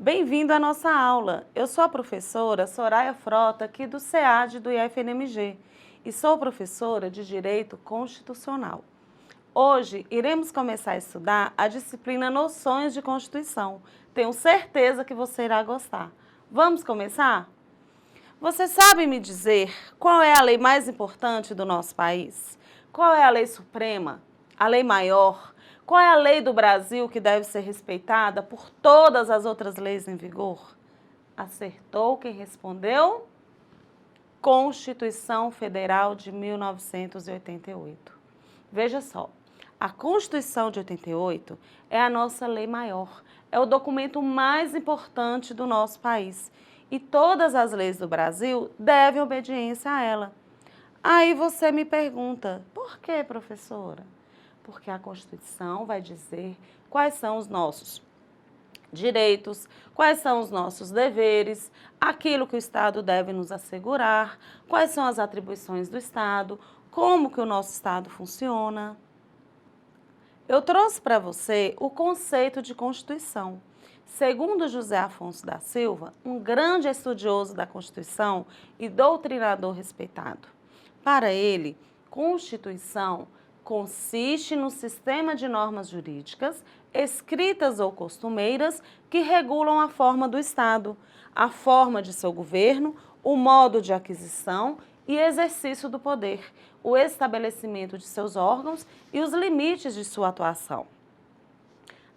Bem-vindo à nossa aula. Eu sou a professora Soraya Frota, aqui do SEAD do IFNMG, e sou professora de Direito Constitucional. Hoje, iremos começar a estudar a disciplina Noções de Constituição. Tenho certeza que você irá gostar. Vamos começar? Você sabe me dizer qual é a lei mais importante do nosso país? Qual é a lei suprema? A lei maior? Qual é a lei do Brasil que deve ser respeitada por todas as outras leis em vigor? Acertou quem respondeu? Constituição Federal de 1988. Veja só, a Constituição de 88 é a nossa lei maior, é o documento mais importante do nosso país e todas as leis do Brasil devem obediência a ela. Aí você me pergunta, por que, professora? Porque a Constituição vai dizer quais são os nossos direitos, quais são os nossos deveres, aquilo que o Estado deve nos assegurar, quais são as atribuições do Estado, como que o nosso Estado funciona. Eu trouxe para você o conceito de Constituição. Segundo José Afonso da Silva, um grande estudioso da Constituição e doutrinador respeitado. Para ele, Constituição consiste no sistema de normas jurídicas, escritas ou costumeiras, que regulam a forma do Estado, a forma de seu governo, o modo de aquisição e exercício do poder, o estabelecimento de seus órgãos e os limites de sua atuação.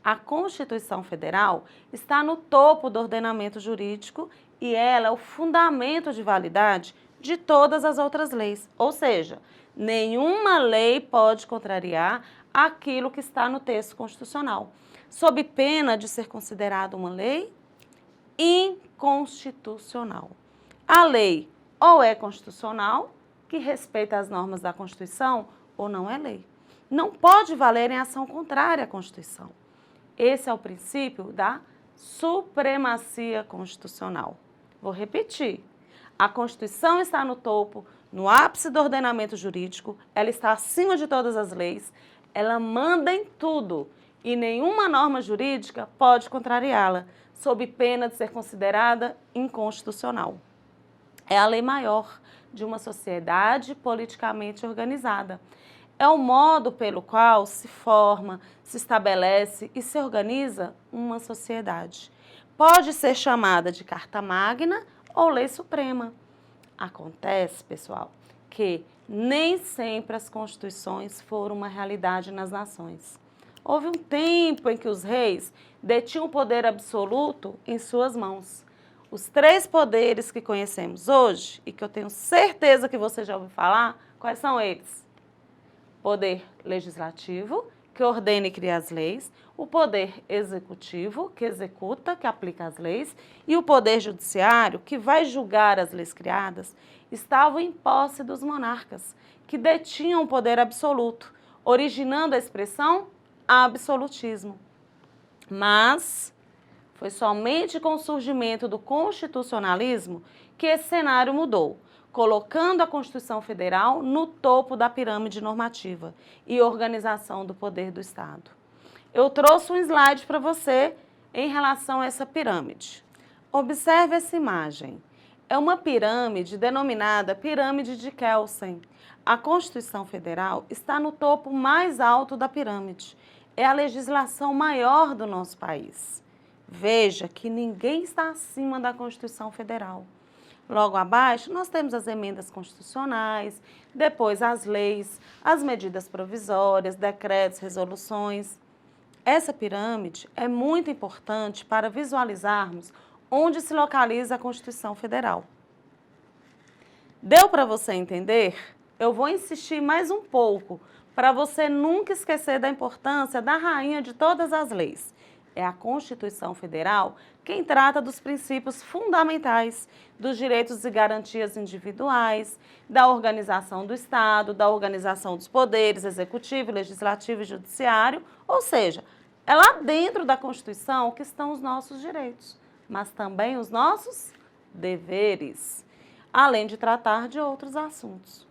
A Constituição Federal está no topo do ordenamento jurídico e ela é o fundamento de validade de todas as outras leis, ou seja, nenhuma lei pode contrariar aquilo que está no texto constitucional, sob pena de ser considerada uma lei inconstitucional. A lei ou é constitucional, que respeita as normas da Constituição, ou não é lei. Não pode valer em ação contrária à Constituição. Esse é o princípio da supremacia constitucional. Vou repetir. A Constituição está no topo, no ápice do ordenamento jurídico, ela está acima de todas as leis, ela manda em tudo e nenhuma norma jurídica pode contrariá-la, sob pena de ser considerada inconstitucional. É a lei maior de uma sociedade politicamente organizada. É o modo pelo qual se forma, se estabelece e se organiza uma sociedade. Pode ser chamada de Carta Magna ou Lei Suprema. Acontece, pessoal, que nem sempre as constituições foram uma realidade nas nações. Houve um tempo em que os reis detinham o poder absoluto em suas mãos. Os três poderes que conhecemos hoje, e que eu tenho certeza que você já ouviu falar, quais são eles? Poder legislativo, que ordena e cria as leis, o poder executivo, que executa, que aplica as leis, e o poder judiciário, que vai julgar as leis criadas, estavam em posse dos monarcas, que detinham o poder absoluto, originando a expressão absolutismo. Mas foi somente com o surgimento do constitucionalismo que esse cenário mudou, colocando a Constituição Federal no topo da pirâmide normativa e organização do poder do Estado. Eu trouxe um slide para você em relação a essa pirâmide. Observe essa imagem. É uma pirâmide denominada Pirâmide de Kelsen. A Constituição Federal está no topo mais alto da pirâmide. É a legislação maior do nosso país. Veja que ninguém está acima da Constituição Federal. Logo abaixo, nós temos as emendas constitucionais, depois as leis, as medidas provisórias, decretos, resoluções. Essa pirâmide é muito importante para visualizarmos onde se localiza a Constituição Federal. Deu para você entender? Eu vou insistir mais um pouco, para você nunca esquecer da importância da rainha de todas as leis. É a Constituição Federal quem trata dos princípios fundamentais, dos direitos e garantias individuais, da organização do Estado, da organização dos poderes executivo, legislativo e judiciário, ou seja, é lá dentro da Constituição que estão os nossos direitos, mas também os nossos deveres, além de tratar de outros assuntos.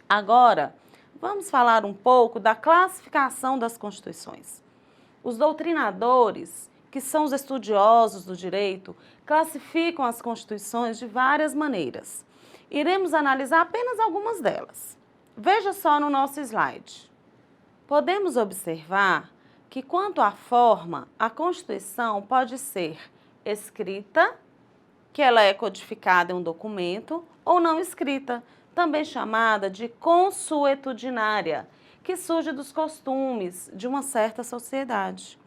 Agora, vamos falar um pouco da classificação das constituições. Os doutrinadores que são os estudiosos do direito, classificam as constituições de várias maneiras. Iremos analisar apenas algumas delas. Veja só no nosso slide. Podemos observar que, quanto à forma, a Constituição pode ser escrita, que ela é codificada em um documento, ou não escrita, também chamada de consuetudinária, que surge dos costumes de uma certa sociedade.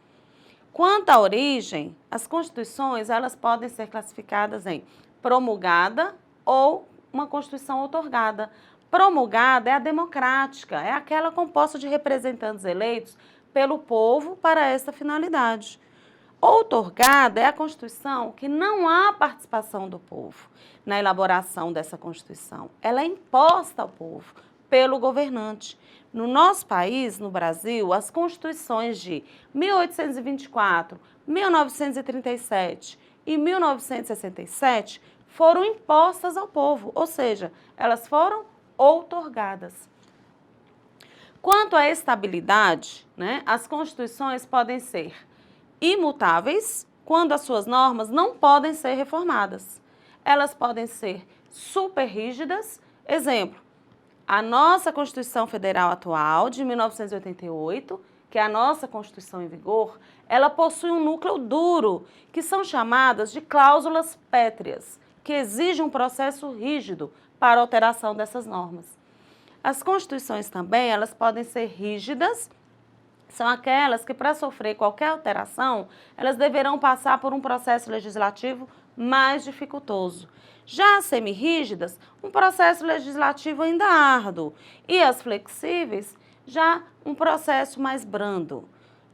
Quanto à origem, as constituições elas podem ser classificadas em promulgada ou uma constituição outorgada. Promulgada é a democrática, é aquela composta de representantes eleitos pelo povo para essa finalidade. Outorgada é a Constituição que não há participação do povo na elaboração dessa Constituição. Ela é imposta ao povo pelo governante. No nosso país, no Brasil, as Constituições de 1824, 1937 e 1967 foram impostas ao povo, ou seja, elas foram outorgadas. Quanto à estabilidade, as Constituições podem ser imutáveis, quando as suas normas não podem ser reformadas. Elas podem ser super rígidas. Exemplo, a nossa Constituição Federal atual, de 1988, que é a nossa Constituição em vigor, ela possui um núcleo duro, que são chamadas de cláusulas pétreas, que exigem um processo rígido para a alteração dessas normas. As Constituições também, elas podem ser rígidas, são aquelas que, para sofrer qualquer alteração, elas deverão passar por um processo legislativo mais dificultoso. Já as semirrígidas, um processo legislativo ainda árduo. E as flexíveis, já um processo mais brando.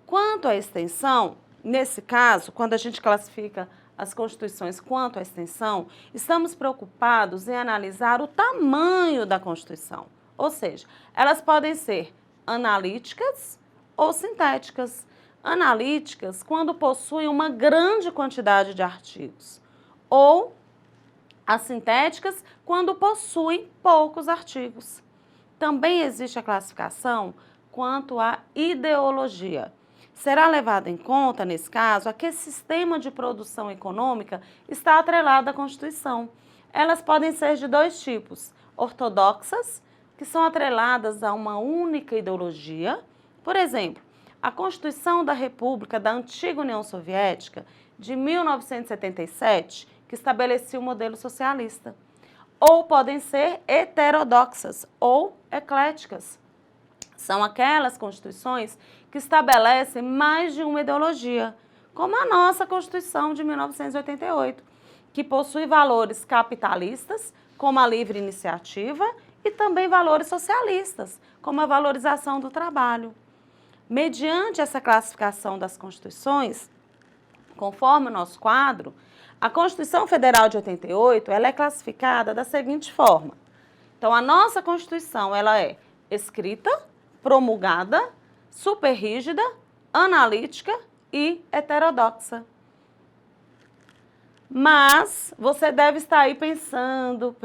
Quanto à extensão, nesse caso, quando a gente classifica as Constituições quanto à extensão, estamos preocupados em analisar o tamanho da Constituição. Ou seja, elas podem ser analíticas ou sintéticas. Analíticas quando possuem uma grande quantidade de artigos, ou as sintéticas quando possuem poucos artigos. Também existe a classificação quanto à ideologia. Será levado em conta, nesse caso, a que sistema de produção econômica está atrelado à Constituição. Elas podem ser de dois tipos: ortodoxas, que são atreladas a uma única ideologia. Por exemplo, a Constituição da República da Antiga União Soviética, de 1977, que estabelecia o modelo socialista. Ou podem ser heterodoxas ou ecléticas. São aquelas constituições que estabelecem mais de uma ideologia, como a nossa Constituição de 1988, que possui valores capitalistas, como a livre iniciativa, e também valores socialistas, como a valorização do trabalho. Mediante essa classificação das constituições, conforme o nosso quadro, a Constituição Federal de 88 ela é classificada da seguinte forma. Então, a nossa Constituição ela é escrita, promulgada, superrígida, analítica e heterodoxa. Mas você deve estar aí pensando,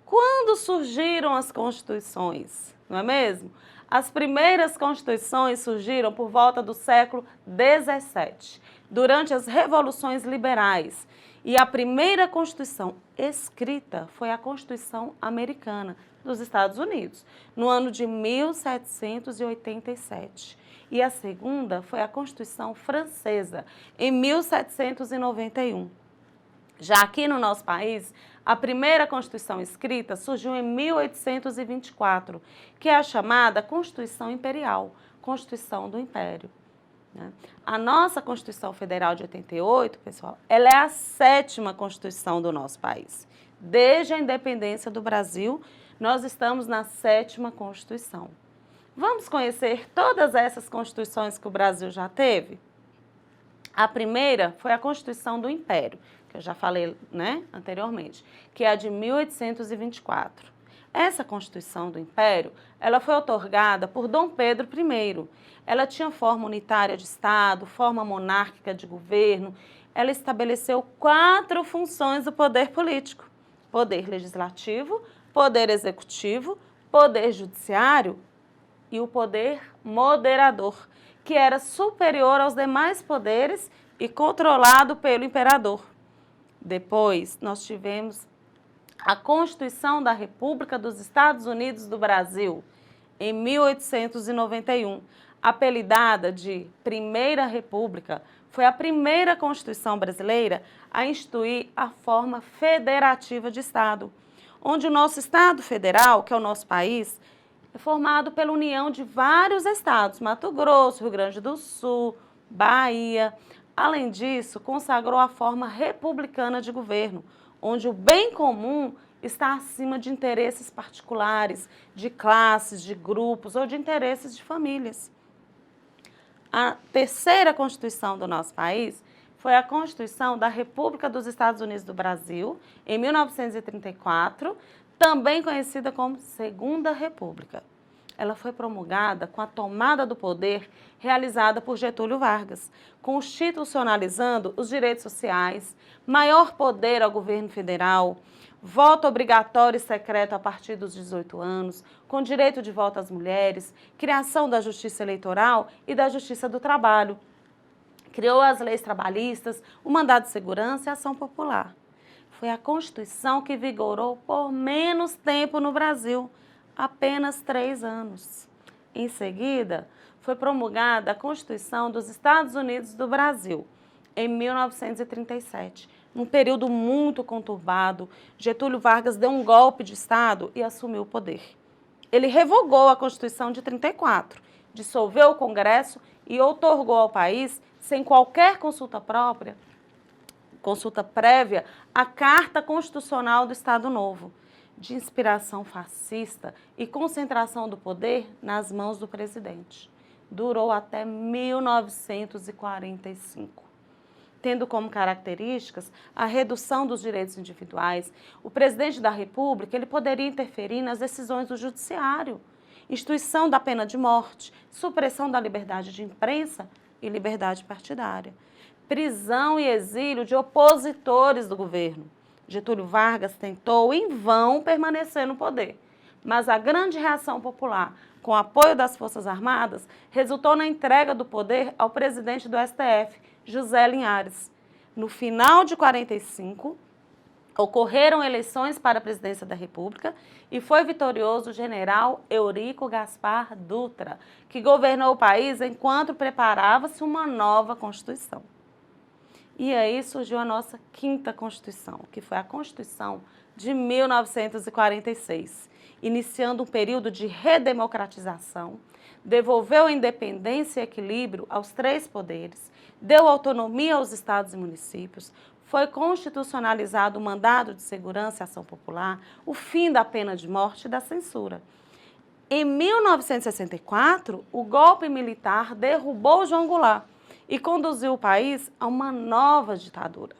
quando surgiram as constituições, não é mesmo? As primeiras constituições surgiram por volta do século XVII, durante as revoluções liberais. E a primeira Constituição escrita foi a Constituição Americana dos Estados Unidos, no ano de 1787. E a segunda foi a Constituição Francesa, em 1791. Já aqui no nosso país, a primeira Constituição escrita surgiu em 1824, que é a chamada Constituição Imperial, Constituição do Império. A nossa Constituição Federal de 88, pessoal, ela é a 7ª Constituição do nosso país. Desde a independência do Brasil, nós estamos na 7ª Constituição. Vamos conhecer todas essas constituições que o Brasil já teve? A primeira foi a Constituição do Império, que eu já falei, anteriormente, que é a de 1824. Essa Constituição do Império, ela foi outorgada por Dom Pedro I. Ela tinha forma unitária de Estado, forma monárquica de governo. Ela estabeleceu 4 funções do poder político: poder legislativo, poder executivo, poder judiciário e o poder moderador, que era superior aos demais poderes e controlado pelo imperador. Depois, nós tivemos a Constituição da República dos Estados Unidos do Brasil, em 1891, apelidada de Primeira República, foi a primeira Constituição brasileira a instituir a forma federativa de Estado, onde o nosso Estado federal, que é o nosso país, é formado pela união de vários estados, Mato Grosso, Rio Grande do Sul, Bahia. Além disso, consagrou a forma republicana de governo, onde o bem comum está acima de interesses particulares, de classes, de grupos ou de interesses de famílias. A terceira Constituição do nosso país foi a Constituição da República dos Estados Unidos do Brasil, em 1934, também conhecida como Segunda República. Ela foi promulgada com a tomada do poder realizada por Getúlio Vargas, constitucionalizando os direitos sociais, maior poder ao governo federal, voto obrigatório e secreto a partir dos 18 anos, com direito de voto às mulheres, criação da Justiça Eleitoral e da Justiça do Trabalho. Criou as leis trabalhistas, o mandado de segurança e a ação popular. Foi a Constituição que vigorou por menos tempo no Brasil, apenas 3 anos. Em seguida, foi promulgada a Constituição dos Estados Unidos do Brasil, em 1937. Num período muito conturbado, Getúlio Vargas deu um golpe de Estado e assumiu o poder. Ele revogou a Constituição de 34, dissolveu o Congresso e outorgou ao país, sem qualquer consulta prévia, a Carta Constitucional do Estado Novo, de inspiração fascista e concentração do poder nas mãos do presidente. Durou até 1945. Tendo como características a redução dos direitos individuais, o presidente da República ele poderia interferir nas decisões do judiciário, instituição da pena de morte, supressão da liberdade de imprensa e liberdade partidária, prisão e exílio de opositores do governo. Getúlio Vargas tentou, em vão, permanecer no poder, mas a grande reação popular, com o apoio das Forças Armadas, resultou na entrega do poder ao presidente do STF, José Linhares. No final de 45, ocorreram eleições para a presidência da República e foi vitorioso o general Eurico Gaspar Dutra, que governou o país enquanto preparava-se uma nova Constituição. E aí surgiu a nossa 5ª Constituição, que foi a Constituição de 1946, iniciando um período de redemocratização, devolveu a independência e equilíbrio aos 3 poderes, deu autonomia aos estados e municípios, foi constitucionalizado o mandado de segurança e ação popular, o fim da pena de morte e da censura. Em 1964, o golpe militar derrubou João Goulart e conduziu o país a uma nova ditadura.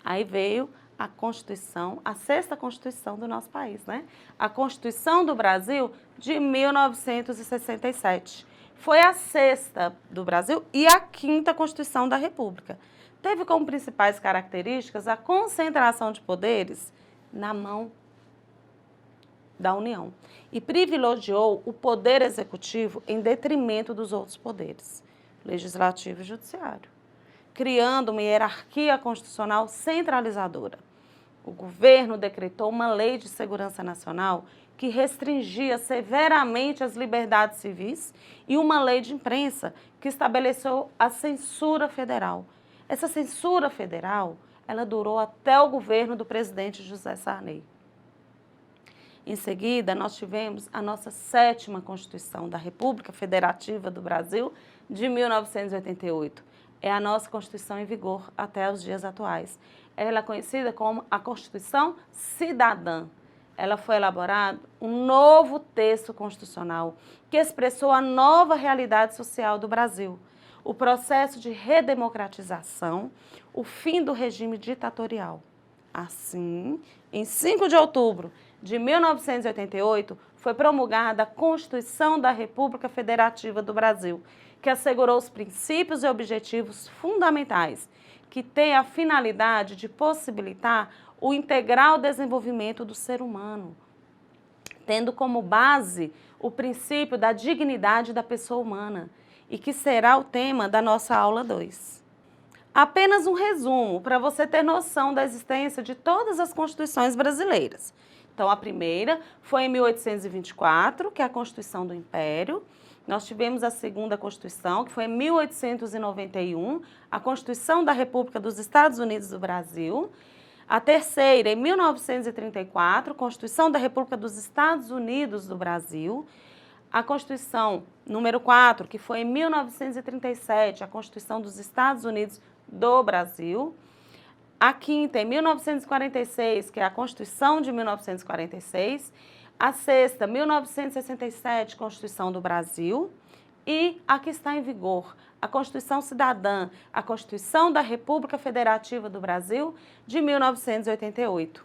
Aí veio a Constituição, a 6ª Constituição do nosso país, né? A Constituição do Brasil de 1967. Foi a 6ª do Brasil e a 5ª Constituição da República. Teve como principais características a concentração de poderes na mão da União e privilegiou o poder executivo em detrimento dos outros poderes, legislativo e judiciário, criando uma hierarquia constitucional centralizadora. O governo decretou uma lei de segurança nacional que restringia severamente as liberdades civis e uma lei de imprensa que estabeleceu a censura federal. Essa censura federal, ela durou até o governo do presidente José Sarney. Em seguida, nós tivemos a nossa 7ª Constituição da República Federativa do Brasil, de 1988. É a nossa Constituição em vigor até os dias atuais. Ela é conhecida como a Constituição Cidadã. Ela foi elaborado um novo texto constitucional que expressou a nova realidade social do Brasil, o processo de redemocratização, o fim do regime ditatorial. Assim, em 5 de outubro de 1988, foi promulgada a Constituição da República Federativa do Brasil, que assegurou os princípios e objetivos fundamentais, que tem a finalidade de possibilitar o integral desenvolvimento do ser humano, tendo como base o princípio da dignidade da pessoa humana e que será o tema da nossa aula 2. Apenas um resumo para você ter noção da existência de todas as constituições brasileiras. Então, a primeira foi em 1824, que é a Constituição do Império. Nós tivemos a segunda Constituição, que foi em 1891, a Constituição da República dos Estados Unidos do Brasil. A terceira, em 1934, Constituição da República dos Estados Unidos do Brasil. A Constituição número 4, que foi em 1937, a Constituição dos Estados Unidos do Brasil. A quinta, em 1946, que é a Constituição de 1946. A sexta, 1967, Constituição do Brasil. E a que está em vigor, a Constituição Cidadã, a Constituição da República Federativa do Brasil, de 1988.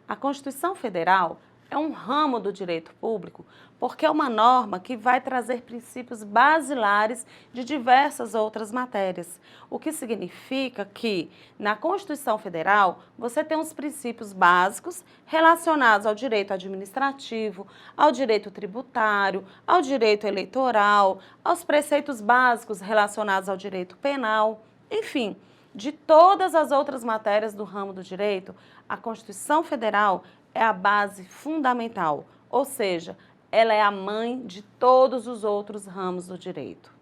A Constituição Federal é um ramo do direito público porque é uma norma que vai trazer princípios basilares de diversas outras matérias, o que significa que na Constituição Federal você tem os princípios básicos relacionados ao direito administrativo, ao direito tributário, ao direito eleitoral, aos preceitos básicos relacionados ao direito penal, enfim, de todas as outras matérias do ramo do direito, a Constituição Federal é a base fundamental, ou seja, ela é a mãe de todos os outros ramos do direito.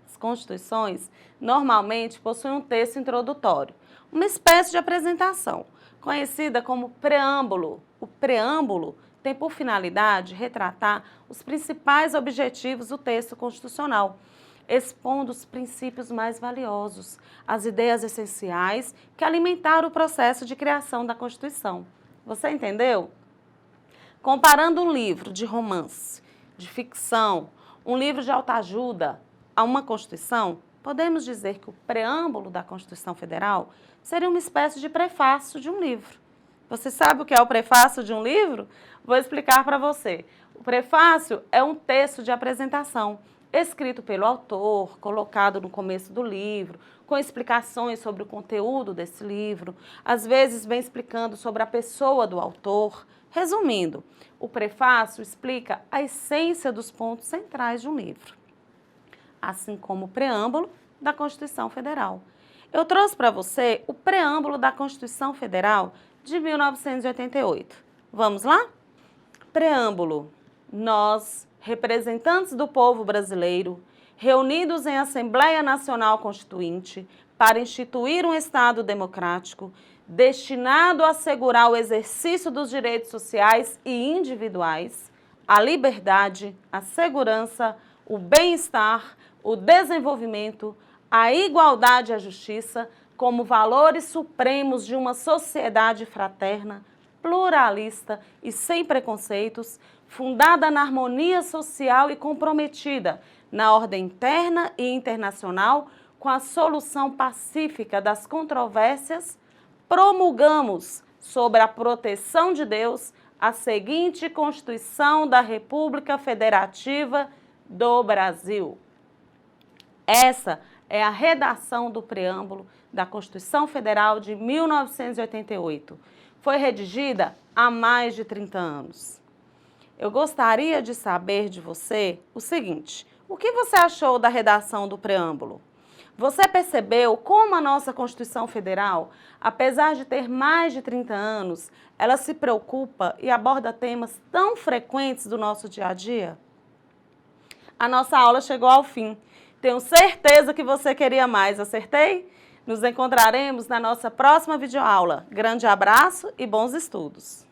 As constituições normalmente possuem um texto introdutório, uma espécie de apresentação, conhecida como preâmbulo. O preâmbulo tem por finalidade retratar os principais objetivos do texto constitucional, expondo os princípios mais valiosos, as ideias essenciais que alimentaram o processo de criação da Constituição. Você entendeu? Comparando um livro de romance, de ficção, um livro de autoajuda a uma Constituição, podemos dizer que o preâmbulo da Constituição Federal seria uma espécie de prefácio de um livro. Você sabe o que é o prefácio de um livro? Vou explicar para você. O prefácio é um texto de apresentação, escrito pelo autor, colocado no começo do livro, com explicações sobre o conteúdo desse livro, às vezes vem explicando sobre a pessoa do autor. Resumindo, o prefácio explica a essência dos pontos centrais de um livro, assim como o preâmbulo da Constituição Federal. Eu trouxe para você o preâmbulo da Constituição Federal de 1988. Vamos lá? Preâmbulo. Nós, representantes do povo brasileiro, reunidos em Assembleia Nacional Constituinte para instituir um Estado democrático, destinado a assegurar o exercício dos direitos sociais e individuais, a liberdade, a segurança, o bem-estar, o desenvolvimento, a igualdade e a justiça como valores supremos de uma sociedade fraterna, pluralista e sem preconceitos, fundada na harmonia social e comprometida na ordem interna e internacional com a solução pacífica das controvérsias, promulgamos, sob a proteção de Deus, a seguinte Constituição da República Federativa do Brasil. Essa é a redação do preâmbulo da Constituição Federal de 1988. Foi redigida há mais de 30 anos. Eu gostaria de saber de você o seguinte: o que você achou da redação do preâmbulo? Você percebeu como a nossa Constituição Federal, apesar de ter mais de 30 anos, ela se preocupa e aborda temas tão frequentes do nosso dia a dia? A nossa aula chegou ao fim. Tenho certeza que você queria mais, acertei? Nos encontraremos na nossa próxima videoaula. Grande abraço e bons estudos!